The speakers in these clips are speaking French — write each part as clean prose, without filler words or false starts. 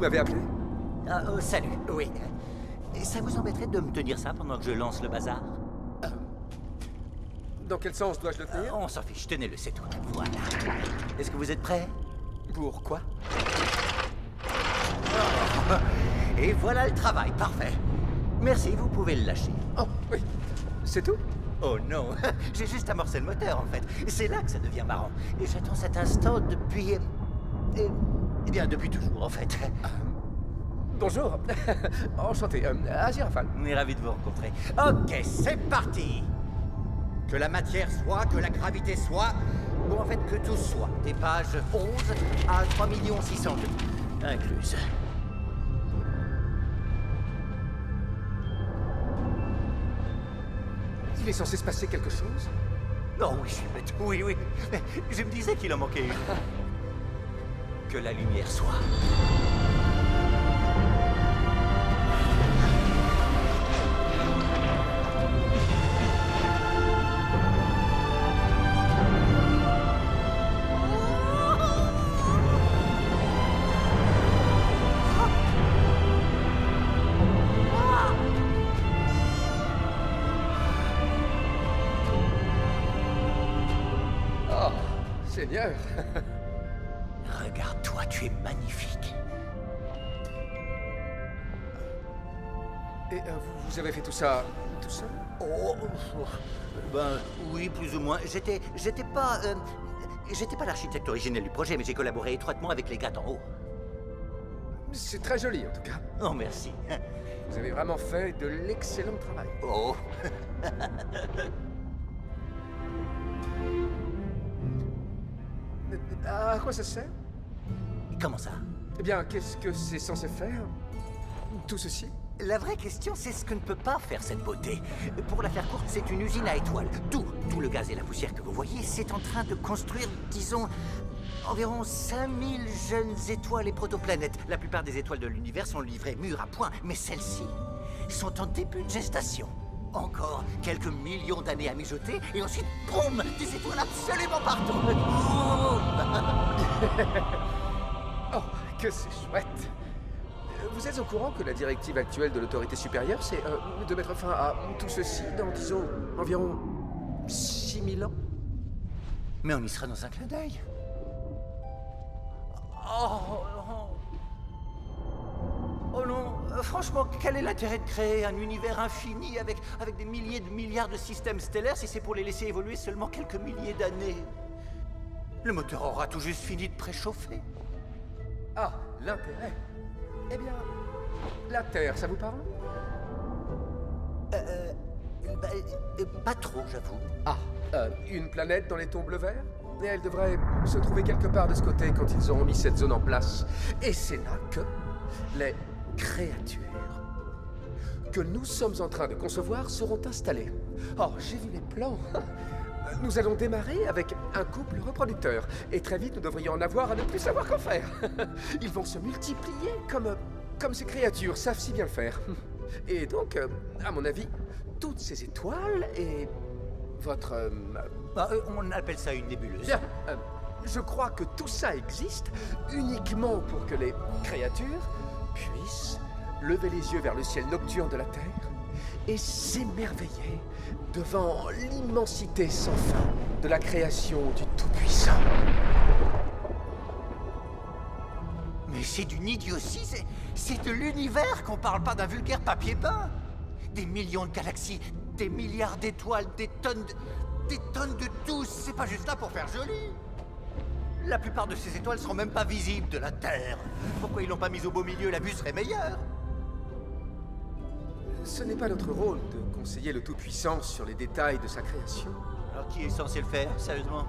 m'avez appelé? Ah, oh, salut, oui. Ça vous embêterait de me tenir ça pendant que je lance le bazar? Dans quel sens dois-je le tenir? On s'en fiche, tenez-le, c'est tout. Voilà. Est-ce que vous êtes prêts? Pour quoi? Oh, et voilà le travail, parfait. Merci, vous pouvez le lâcher. Oh, oui. C'est tout? Oh non, j'ai juste amorcé le moteur en fait. C'est là que ça devient marrant. Et j'attends cet instant depuis... Eh bien, depuis toujours en fait. Bonjour. Enchanté. Aziraphale. On est ravis de vous rencontrer. Ok, c'est parti. Que la matière soit, que la gravité soit... Bon, en fait, que tout soit. Des pages 11 à 3 602 incluses. Il est censé se passer quelque chose? Non, oui, je suis bête. Oui, oui. Mais je me disais qu'il en manquait une. Que la lumière soit. Seigneur. Regarde-toi, tu es magnifique. Et vous avez fait tout ça tout seul? Oh, ben oui, plus ou moins. J'étais pas l'architecte originel du projet, mais j'ai collaboré étroitement avec les gars d'en haut. C'est très joli en tout cas. Oh, merci. Vous avez vraiment fait de l'excellent travail. Oh. À quoi ça sert? Comment ça? Eh bien, qu'est-ce que c'est censé faire? Tout ceci? La vraie question, c'est ce que ne peut pas faire cette beauté. Pour la faire courte, c'est une usine à étoiles. Tout le gaz et la poussière que vous voyez, c'est en train de construire, disons, environ 5000 jeunes étoiles et protoplanètes. La plupart des étoiles de l'univers sont livrées mûres à point, mais celles-ci sont en début de gestation. Encore quelques millions d'années à mijoter, et ensuite, boum, des étoiles absolument partout. Oh, que c'est chouette. Vous êtes au courant que la directive actuelle de l'autorité supérieure, c'est de mettre fin à tout ceci dans, disons, environ 6000 ans? Mais on y sera dans un clin d'œil. Oh non, franchement, quel est l'intérêt de créer un univers infini avec des milliers de milliards de systèmes stellaires si c'est pour les laisser évoluer seulement quelques milliers d'années? Le moteur aura tout juste fini de préchauffer. Ah, l'intérêt. Eh bien, la Terre, ça vous parle? Pas trop, j'avoue. Ah, une planète dans les tons bleu vert? Et elle devrait se trouver quelque part de ce côté quand ils auront mis cette zone en place. Et c'est là que les créatures que nous sommes en train de concevoir seront installées. Oh, j'ai vu les plans. Nous allons démarrer avec un couple reproducteur. Et très vite, nous devrions en avoir à ne plus savoir qu'en faire. Ils vont se multiplier comme ces créatures savent si bien le faire. Et donc, à mon avis, toutes ces étoiles et votre... on appelle ça une nébuleuse. Bien, je crois que tout ça existe uniquement pour que les créatures puissent lever les yeux vers le ciel nocturne de la Terre et s'émerveiller devant l'immensité sans fin de la création du Tout-Puissant. Mais c'est d'une idiotie, c'est de l'univers qu'on parle, pas d'un vulgaire papier peint. Des millions de galaxies, des milliards d'étoiles, des tonnes de tout, c'est pas juste là pour faire joli. La plupart de ces étoiles seront même pas visibles de la Terre. Pourquoi ils l'ont pas mis au beau milieu? La vue serait meilleure. Ce n'est pas notre rôle de conseiller le Tout-Puissant sur les détails de sa création. Alors qui est censé le faire, sérieusement?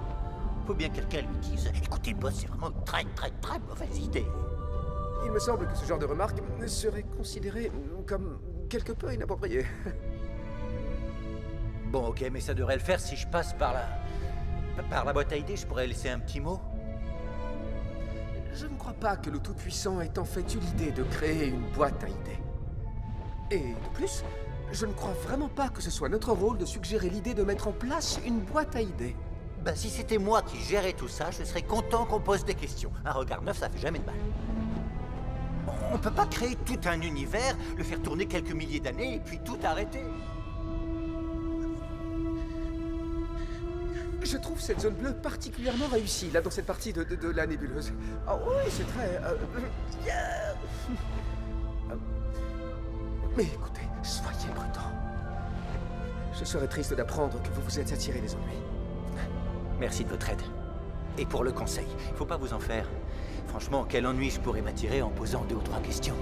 Faut bien que quelqu'un lui dise. Écoutez, boss, c'est vraiment une très mauvaise idée. Il me semble que ce genre de remarque serait considéré comme quelque peu inapproprié. Bon, ok, mais ça devrait le faire si je passe par la boîte à idées. Je pourrais laisser un petit mot. Je ne crois pas que le Tout-Puissant ait en fait eu l'idée de créer une boîte à idées. Et de plus, je ne crois vraiment pas que ce soit notre rôle de suggérer l'idée de mettre en place une boîte à idées. Ben, si c'était moi qui gérais tout ça, je serais content qu'on pose des questions. Un regard neuf, ça fait jamais de mal. On peut pas créer tout un univers, le faire tourner quelques milliers d'années et puis tout arrêter. Je trouve cette zone bleue particulièrement réussie, là, dans cette partie de la nébuleuse. Ah oui, c'est très... Mais écoutez, soyez prudents. Je serais triste d'apprendre que vous vous êtes attiré des ennuis. Merci de votre aide. Et pour le conseil, faut pas vous en faire. Franchement, quel ennui je pourrais m'attirer en posant 2 ou 3 questions.